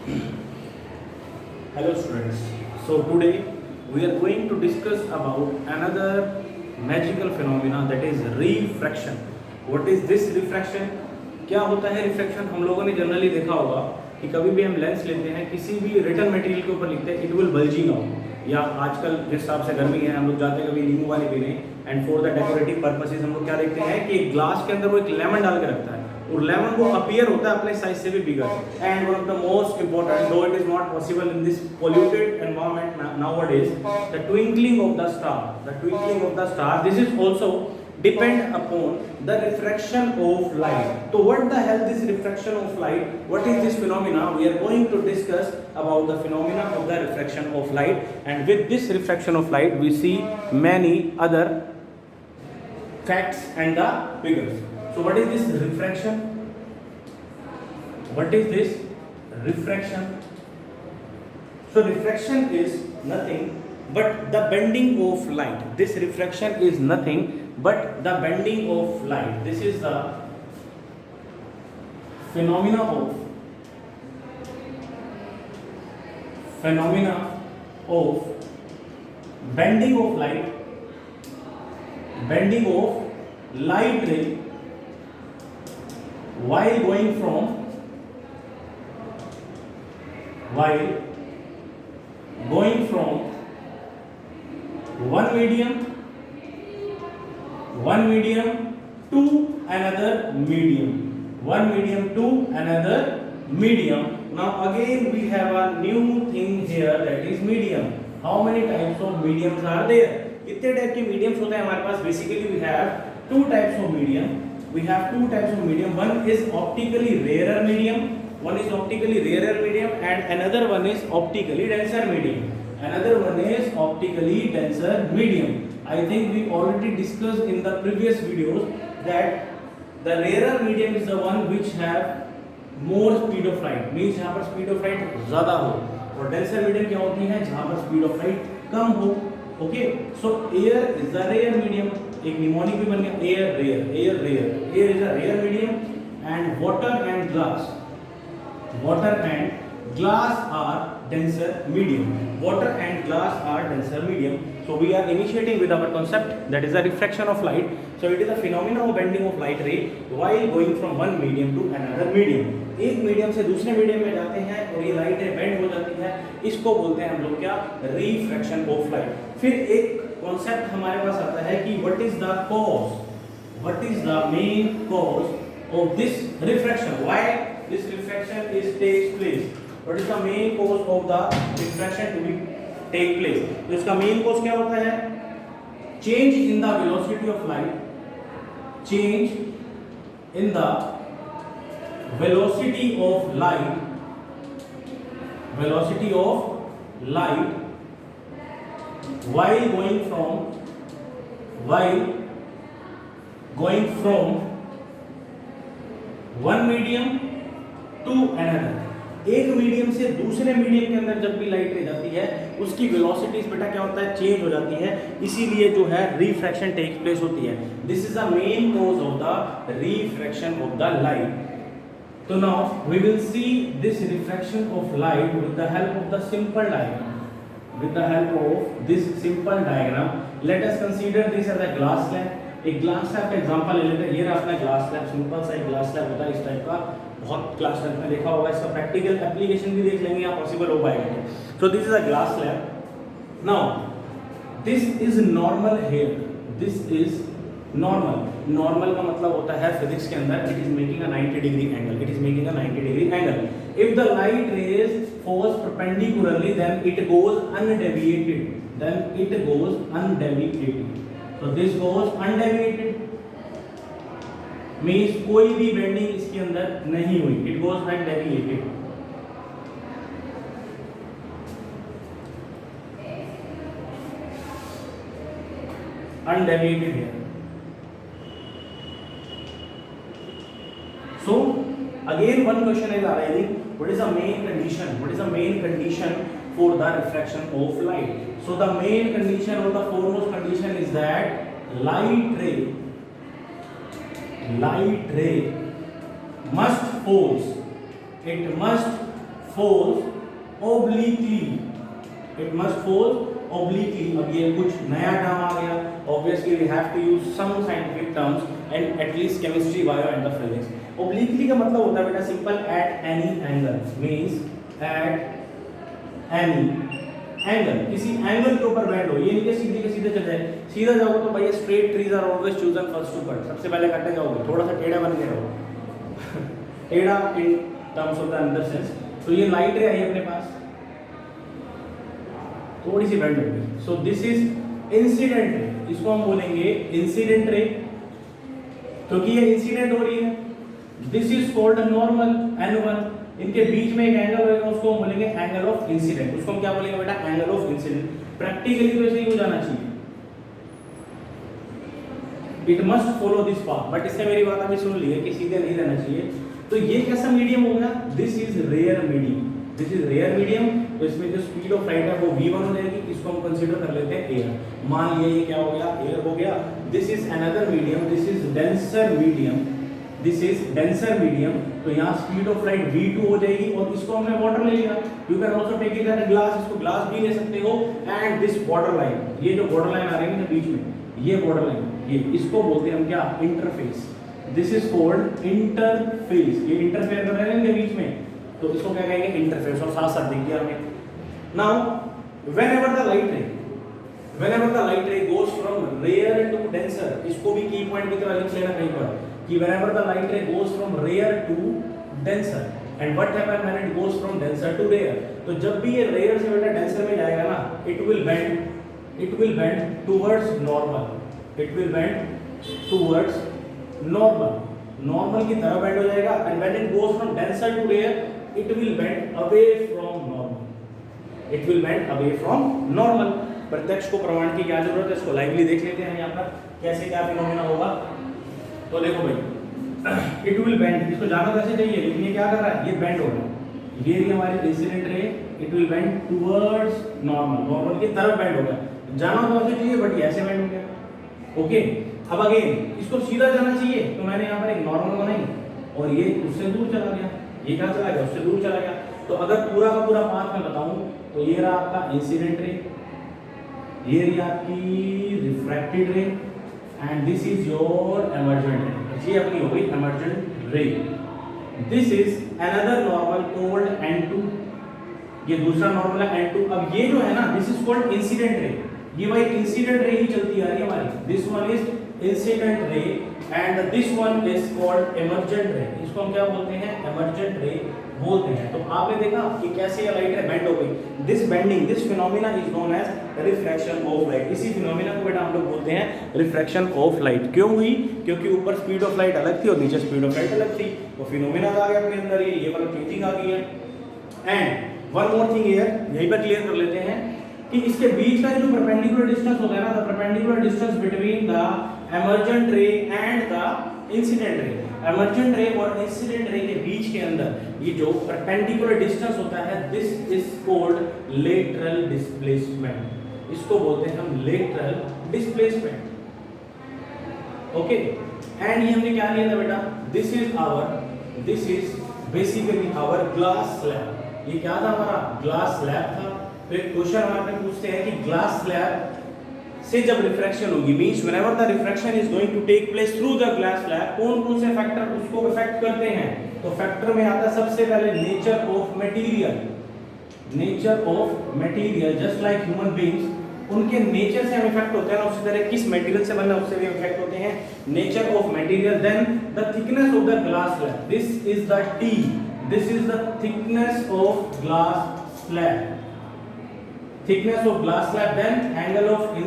Hello students. So today we are going to discuss about another magical phenomena, that is refraction. What is this refraction? क्या होता है refraction? हम लोगों ने generally देखा होगा कि कभी भी हम लेंस लेते हैं, किसी भी रिटर्न मटेरियल के ऊपर लिखते हैं इट विल बल्जिंग आउट, या आजकल जिस हिसाब से गर्मी है हम लोग जाते हैं कभी नींबू पानी पीने, and for the decorative purposes हम लोग क्या देखते हैं कि ग्लास के अंदर वो एक लेमन डाल के रखता है और लेमन वो अपीयर होता है अपने साइज से भी bigger. And one of the most important, though it is not possible in this polluted environment nowadays, the twinkling of the star, this is also depend upon the refraction of light. So what the hell this refraction of light, what is this phenomena? We are going to discuss about the phenomena of the refraction of light, and with this refraction of light we see many other facts and the figures. So what is this refraction? What is this refraction? So refraction is nothing but the bending of light. This refraction is nothing but the bending of light. This is the phenomena of bending of light ray while going from one medium to another medium. Now again we have a new thing here, that is medium. How many types of mediums are there? कितने type के mediums होते हैं हमारे पास? Basically we have two types of medium. One is optically rarer medium, and another one is optically denser medium. I think we already discussed in the previous videos that the rarer medium is the one which have more speed of light, means जहाँ पर speed of light ज़्यादा हो, और denser medium क्या होती है जहाँ पर speed of light कम हो. Okay, so air is the rare medium. एक निमोनिक भी बन गया, air is a rare medium, and water and glass are denser medium. So we are initiating with our concept, that is a refraction of light. So it is a phenomenon of bending of light ray while going from one medium to another medium. एक medium से दूसरे medium में जाते हैं और ये light रे bend हो जाती है, इसको बोलते हैं हम लोग क्या? Refraction of light. फिर एक कॉन्सेप्ट हमारे पास आता है कि what is the main cause of this refraction, why this refraction takes place. What is the main cause of the refraction to be take place? तो इसका मेन कॉज क्या होता है? Change in the velocity of light, while going from one medium to another. एक medium से दूसरे medium के अंदर जब भी लाइट रे जाती है उसकी वेलोसिटीज बेटा क्या होता है? चेंज हो जाती है, इसीलिए जो है रिफ्रैक्शन टेक प्लेस होती है. This is the main cause of the refraction of the light. So now we will see this refraction of light with the help of the simple diagram. Let us consider this as a glass slab. एक glass slab का example ले लेते हैं. ये रहा अपना glass slab, simple सा एक ग्लास स्लैब होता है इस टाइप का, बहुत क्लास में देखा होगा. इसका प्रैक्टिकल एप्लीकेशन भी देख लेंगे, या पॉसिबल हो पाएगा. So this is a glass slab. Now this is normal here, this is normal का मतलब होता है फिजिक्स के अंदर it is making a 90 degree angle. If the light rays falls perpendicularly, then it goes undeviated. So this goes undeviated means कोई भी bending इसके अंदर नहीं हुई. It goes undeviated. Here. So again one question is arising, what is the main condition for the refraction of light? So the main condition or the foremost condition is that light ray must falls obliquely, it must fall obliquely. अब ये कुछ नया term आ गया, obviously we have to use some scientific terms and at least chemistry, bio and the physics. Obliquely का मतलब होता है बेटा simple at any angle, means at any angle, किसी एंगल के ऊपर बैंड हो, ये नहीं कि सीधे के सीधे चल जाए, सीधा जाओगे तो भैया straight trees are always chosen first to cut, सबसे पहले कटने जाओगे, थोड़ा सा टेढ़ा बन के रहो टेढ़ा in terms of the another sense. तो ये लाइट रे आई अपने पास, थोड़ी सी बैंड होगी, सो दिस इज इंसिडेंट रे, इसको हम बोलेंगे इंसिडेंट रे, क्योंकि ये इंसिडेंट हो रही है। This is called normal N1, इनके बीच में एक एंगल होगा, उसको हम बोलेंगे एंगल ऑफ इंसिडेंट, उसको हम क्या बोलेंगे बेटा, एंगल ऑफ इंसिडेंट। प्रैक्टिकली तो ऐसे ही हो जाना चाहिए, it must follow this path, but इसने मेरी बात अभी सुन ली है कि सीधे नहीं रहना चाहिए। तो ये कैसा मीडियम हो गया, this is rare medium, this is rare medium, तो इसमें जो स्पीड ऑफ लाइट है वो v1 हो जाएगी, इसको हम कंसीडर कर लेते हैं एयर, मान लिया ये क्या हो गया, एयर हो गया। This is another medium, this is denser medium, this is denser medium, तो यहाँ स्पीड ऑफ लाइट v2 हो जाएगी, और इसको हमने वाटर ले लिया, you can also take it as glass, इसको ग्लास भी ले सकते हो। एंड दिस बॉर्डर लाइन, ये जो बॉर्डर लाइन आ रही है ना बीच में, ये बॉर्डर लाइन, ये इसको बोलते हैं हम क्या, interface, this is called interface, ये इंटरफेयर कर रहे हैं इनके बीच में, तो इसको क्या कहेंगे, इंटरफेस, और साथ साथ देखिए आपने। Now whenever the light ray, whenever the light ray goes from rare to denser, इसको भी की पॉइंट की तरह लिख लेना कहीं पर कि whenever the light ray goes from rare to denser, and what happen when it goes from denser to rare, तो जब भी ये rare से बेटा denser में जाएगा ना, it will bend towards normal, it will bend towards normal, normal की तरफ bend हो जाएगा, and when it goes from denser to rare, it will bend away from normal, it will bend away from normal। प्रत्यक्ष को प्रमाण की क्या जरूरत है, इसको लाइवली देख लेते हैं यहाँ पर कैसे क्या फिनोमेना होगा। तो देखो भाई, इट विल बेंड, इसको जाना कैसे चाहिए, लेकिन ये क्या कर रहा है, ये बेंड हो रहा है, ये रही हमारी incident ray, it will bend towards normal, normal की तरफ बेंड होगा, जाना तो ऐसे चाहिए बट ऐसे बेंड हो गया। ओके, अब अगेन इसको सीधा जाना चाहिए, तो मैंने यहाँ पर एक नॉर्मल बनाई और ये उससे दूर चला गया, ये क्या चला गया, उससे दूर चला गया। तो अगर पूरा का पूरा पाथ मैं बताऊं तो ये रहा आपका इंसिडेंट रे, ये रही आपकी रिफ्रैक्टेड रे, and this is your emergent ray, ये अपनी हो गई emergent ray। this is another normal called N2, ये दूसरा नॉर्मल है N2। अब ये जो है ना, this is called incident ray, ये भाई इंसिडेंट रे ही चलती आ रही है हमारी, this one is incident ray and this one is called emergent ray, इसको हम क्या बोलते हैं, emergent ray बोलते हैं। तो आपने देखा कि कैसे ये लाइट है बेंड हो गई, this bending, this phenomena is known as refraction of light, इसी फिनोमेना को बेटा हम लोग बोलते हैं रिफ्रैक्शन ऑफ लाइट। क्यों हुई, क्योंकि ऊपर स्पीड ऑफ लाइट अलग थी और नीचे स्पीड ऑफ लाइट अलग थी, तो फिनोमेना आ गया अपने अंदर, ये वाला चेंजिंग आ गई है। And one more thing here, यहीं पर क्लियर कर लेते हैं कि इसके बीच का जो परपेंडिकुलर डिस्टेंस होता है ना, the perpendicular distance between the emergent ray and the incident ray, emergent ray और इंसिडेंट रे के बीच के अंदर ये जो परपेंडिकुलर डिस्टेंस होता है, this is called lateral displacement, इसको बोलते हैं हम लेटरल डिस्प्लेसमेंट। ओके, एंड ये हमने क्या लिया था बेटा, this is basically our glass slab, ये क्या था हमारा, ग्लास स्लैब था। तो एक क्वेश्चन हमारे पूछते हैं कि ग्लास स्लैब से जब रिफ्रैक्शन होगी, means whenever the refraction is going to take place through the glass slab, कौन कौन से फैक्टर उसको इफेक्ट करते हैं। तो फैक्टर में आता है सबसे पहले nature of material, nature of material, just like human beings, उनके नेचर से हम इफेक्ट होते हैं ना, उसी तरह किस मटेरियल से बना उससे भी इफेक्ट होते हैं, nature of material. Then the thickness of the glass slab, this is the T, this is the thickness of glass slab, thickness of glass slab, then angle of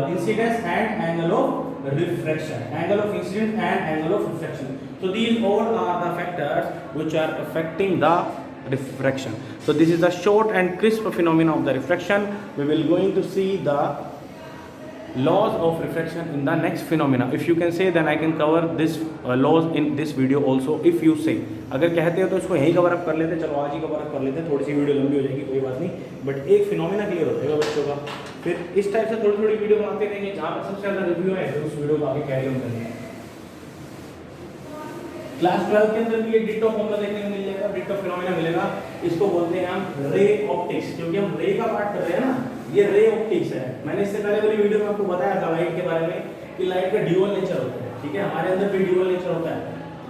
incidence and angle of refraction, angle of incidence and angle of refraction. So these all are the factors which are affecting the refraction. So this is the short and crisp phenomena of the refraction. We will going to see the laws of refraction in the next phenomena. If you can say, then I can cover this laws in this video also. If you say, अगर कहते हो तो इसको यहीं cover up कर लेते, चलो आज ही कवर अप कर लेते हैं, थोड़ी सी वीडियो लंबी हो जाएगी कोई बात नहीं, बट एक फिनोमेना क्लियर हो जाएगा बच्चों का। फिर इस टाइप से थोड़ी थोड़ी वीडियो बनाते रहेंगे, जहाँ पर सबसे ज़्यादा रिव्यू है फिर उस वीडियो को आगे कैरी ऑन करेंगे। क्लास 12 के अंदर भी एक डिट्टो फॉर्मूला देखने को मिल जाएगा, डिट्टो फिनोमेना मिलेगा, जाएगा, इसको बोलते हैं हम रे ऑप्टिक्स, क्योंकि हम रे का पार्ट कर रहे हैं ना, ये रे ऑप्टिक्स है। मैंने इससे पहले वाली वीडियो में आपको बताया था लाइट के बारे में कि लाइट का ड्यूअल नेचर होता है, ठीक है, हमारे अंदर भी ड्यूअल नेचर होता है,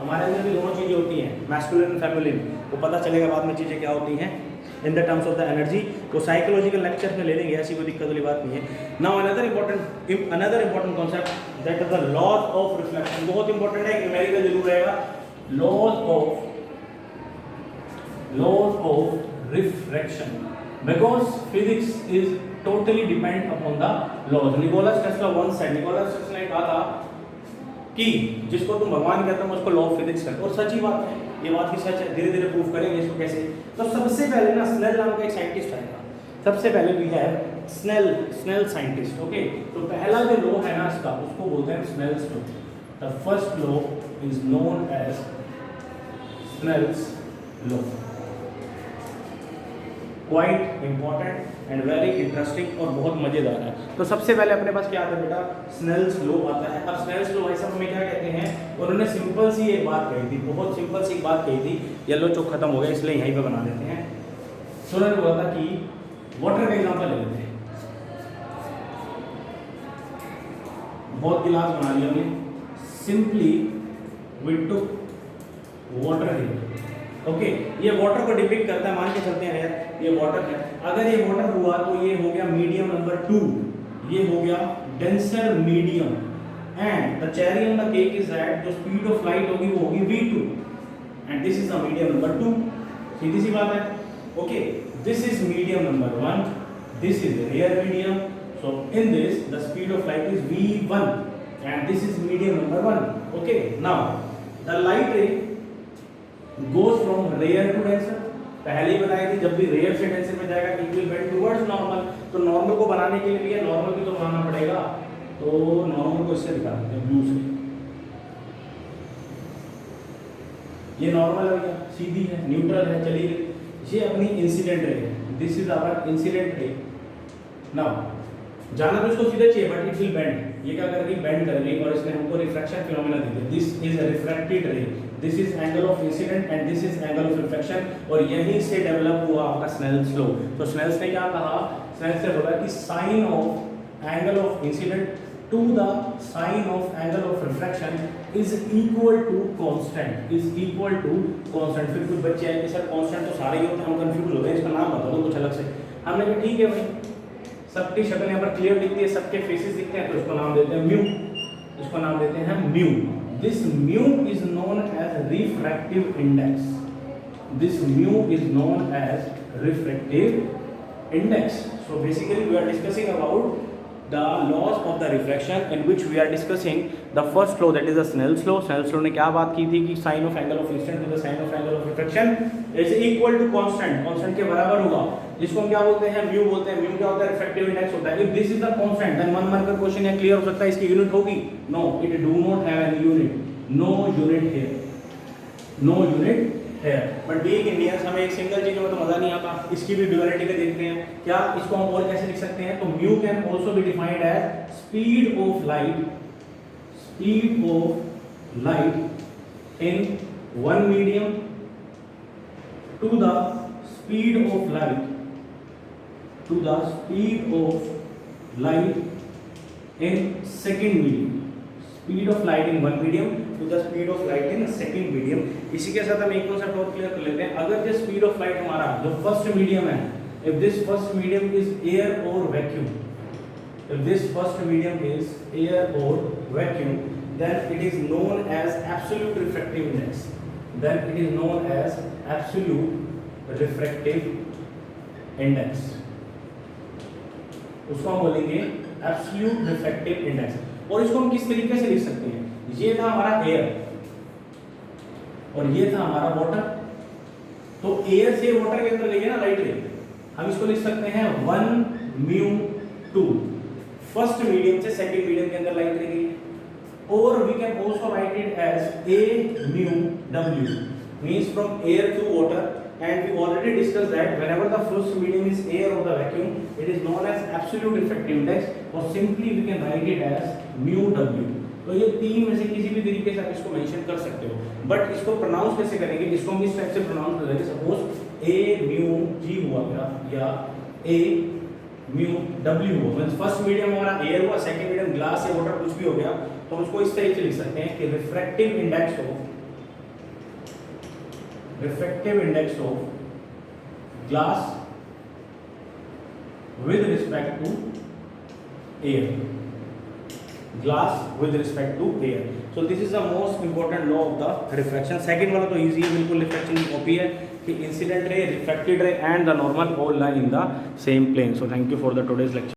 हमारे अंदर भी दोनों चीज़ें होती हैं, मैस्कुलिन एंड फेमिनिन, वो पता चलेगा बाद में चीज़ें क्या होती हैं in the terms of the energy, वो साइकोलॉजिकल लेक्चर में ले लेंगे, ऐसी कोई दिक्कत वाली बात नहीं है। Now another important concept that is the laws of reflection, बहुत इंपॉर्टेंट है, न्यूमेरिकल जरूर रहेगा, laws of refraction, because physics is totally depend upon the laws. Nicholas Tesla once said, Nicholas Tesla ने कहा था कि जिसको तुम भगवान कहते हो उसको लॉ ऑफ फिजिक्स कहते हो, और सच ही बात है, ये बात की सच है, धीरे धीरे प्रूव करेंगे इसको कैसे। तो सबसे पहले ना स्नेल नाम का एक साइंटिस्ट आएगा, सबसे पहले we have Snell scientist, okay. तो पहला जो लॉ है ना इसका, उसको बोलते हैं Snell's law. The first law is known as Snell's law, quite important and very interesting और बहुत मजेदार है। तो सबसे पहले अपने पास क्या आता है बेटा, स्नेल्स लॉ आता है। अब स्नेल्स लॉ भाई साहब हमें क्या कहते हैं, उन्होंने सिंपल सी एक बात कही थी, बहुत सिंपल सी एक बात कही थी, येलो चौक खत्म हो गया इसलिए यहीं पे बना देते हैं। तो उन्होंने बोला था कि वाटर का एग्जांपल ले लेते हैं, बहुत गिलास बना लिया हमने, simply we took water here, okay. ये वाटर को डिपिक्ट करता है, मान के चलते हैं यार ये वाटर है, अगर ये वाटर हुआ तो ये हो गया मीडियम नंबर 2, ये हो गया denser medium, and the cherry on the cake is that जो स्पीड ऑफ लाइट होगी वो होगी v2, and this is the medium number 2, सीधी सी बात है, ओके। This is medium number 1, this is rare medium, so in this the speed of light is v1 and this is medium number 1, okay. Now the light ray goes from rare to denser, पहले ही बताई थी जब भी rare से denser में जाएगा it will bend towards normal, तो normal को बनाने के लिए नॉर्मल भी तो बनाना पड़ेगा, तो नॉर्मल को इससे दिखा देते हैं ब्लू से, ये नॉर्मल है भैया, सीधी है, न्यूट्रल है, चली गई, ये अपनी इंसिडेंट रे है, this is our incident ray. Now जाना तो इसको सीधे चाहिए बट इट विल बेंड, ये क्या करेगी, बेंड करेगी, और इसने हमको रिफ्रैक्शन फिनोमेना दी है, दिस इज अ रिफ्रैक्टेड रे, this is angle of incident and this is angle of reflection, और यहीं से डेवलप हुआ आपका स्नेल्स लॉ। तो स्नेल्स ने क्या कहा, स्नेल्स ने बोला कि sine of angle of incidence to the sine of angle of reflection is equal to constant, is equal to constant. फिर कुछ बच्चे आए कि सर कांस्टेंट तो सारे ही होते हैं, हम कंफ्यूज हो गए, इसका नाम बता दो कुछ अलग से। हमने कहा ठीक है भाई, सबकी शक्ल यहाँ पर क्लियर दिखती है, सबके फेसेस दिखते हैं, तो इसको नाम देते हैं म्यू, इसको नाम देते हैं mu. This mu is known as refractive index. This mu is known as refractive index. So basically we are discussing about the laws of the refraction, in which we are discussing the first law, that is the Snell's law. Snell's law ने क्या बात की थी कि sin of angle of incident to the sin of angle of refraction is equal to constant, constant के बराबर होगा, जिसको हम क्या बोलते हैं, म्यू बोलते हैं। म्यू क्या होता है, रिफ्रैक्टिव इंडेक्स होता है। If this is the constant then one marker question है, क्लियर हो सकता है, इसकी यूनिट होगी, no it do not have any unit, no unit here, no unit है। बट बीइंग इंडियंस हमें एक सिंगल चीज में तो मजा नहीं आता, इसकी भी ड्यूअलिटी का देखते हैं क्या, इसको हम और कैसे लिख सकते हैं। तो mu can also be defined as speed of light, speed of light in one medium to the speed of light, to the speed of light in second medium, speed of light in one medium to the speed of light in second medium. इसी के साथ हम एक concept और clear कर लेते हैं। अगर जो स्पीड ऑफ लाइट हमारा जो फर्स्ट मीडियम है, if this first medium is air और vacuum, if this first medium is air और vacuum, then it is known as absolute refractive index, then it is known as absolute refractive index, उसको हम बोलेंगे absolute refractive index। और इसको हम किस तरीके से लिख सकते हैं, ये था हमारा एयर और ये था हमारा वाटर, तो एयर से वाटर के अंदर लेंगे ना लाइट रे, हम इसको लिख सकते हैं 1 म्यू 2, फर्स्ट मीडियम से सेकंड मीडियम के अंदर लाइट रे गई, और we can also write it as a mu w, means from air to water, and we already discussed that whenever the first medium is air or the vacuum, it is known as absolute refractive index, or simply we can write it as mu w। तो ये तीन में से किसी भी तरीके से आप इसको मेंशन कर सकते हो, बट इसको प्रोनाउंस कैसे करेंगे, इसको हम इस टाइप से प्रोनाउंस करेंगे, सपोज ए म्यू जी हुआ मेरा या ए म्यू डब्ल्यू हुआ, मीन्स फर्स्ट मीडियम हमारा एयर हुआ, सेकंड मीडियम ग्लास या वाटर कुछ भी हो गया, तो हम उसको इस तरीके से लिख सकते हैं कि refractive index of glass with respect to air, glass with respect to air. So this is the most important law of the refraction. Second वाला तो easy है, बिल्कुल refraction की कॉपी है कि incident ray, refracted ray and the normal all lie in the same plane. So thank you for the today's lecture.